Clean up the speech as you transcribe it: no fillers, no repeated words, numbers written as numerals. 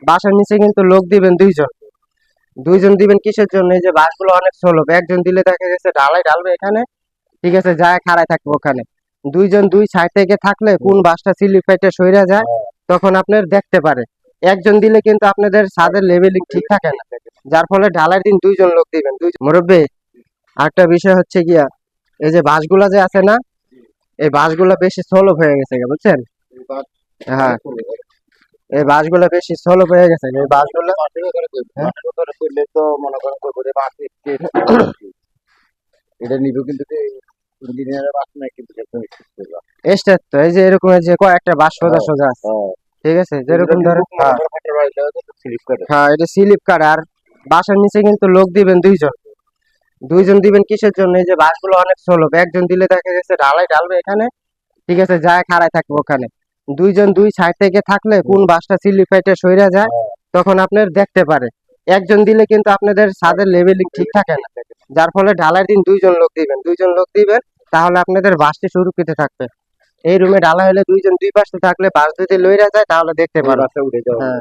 বাসার নিচে কিন্তু লোক দিবেন দুইজন। দুইজন দিবেন কিসের জন্য? এই যে বাঁশগুলো অনেক স্লো, একজন দিলে দেখা গেছে ঢালাই ঢালবে এখানে, ঠিক আছে, যায় খাড়ায় থাকবে ওখানে। দুইজন দুই সাইড থেকে থাকলে কোন বাঁশটা স্লিপ ফেটে সইরা যায় তখন আপনার দেখতে পারে। একজন দিলে কিন্তু আপনাদের ছাদের লেভেলিং ঠিক থাকে না, যার ফলে ঢালাইয়ের দিন দুইজন লোক দিবেন। দুই মুরব্বী, আরেকটা বিষয় হচ্ছে গিয়া, এই যে বাঁশগুলা যে আছে না, এই বাঁশগুলা বেশি স্লো হয়ে গেছে, বুঝছেন? হ্যাঁ, এই বাঁশগুলা বেশি স্লো হয়ে গেছে, এই বাঁশগুলা তো মনে করেন এটা নিব, কিন্তু ইঞ্জিনিয়ারের বাস নাই, কিন্তু এস্টেট তো এই যে এরকম যে কয়েকটা বাঁশ সোজা সোজা আছে, ঠিক আছে, যেরকম ধরেন হ্যাঁ এটা স্লিপ কাট। আর বাসার নিচে কিন্তু লোক দিবেন দুইজন। দুইজন দিবেন কিসের জন্য? এই যে বাঁশগুলো অনেক স্লো, একজন দিলে দেখা গেছে ঢালাই ঢালবে এখানে, ঠিক আছে, যায় খাড়ায় থাকবে ওখানে। দুইজন দুই সাইড থেকে থাকলে কোন বাঁশটা স্লিপ ফেটে সইরা যায় তখন আপনার দেখতে পারে। একজন দিলে কিন্তু আপনাদের ছাদের লেভেলিং ঠিক থাকে না, যার ফলে ঢালাইয়ের দিন দুইজন লোক দিবেন। দুইজন লোক দিবেন, তাহলে আপনাদের বাঁশটি সুরক্ষিত থাকবে। এই রুমে ঢালাই হলে দুইজন দুই পাশে থাকলে বাঁশ যদি লইরা যায় তাহলে দেখতে পারবে। হ্যাঁ।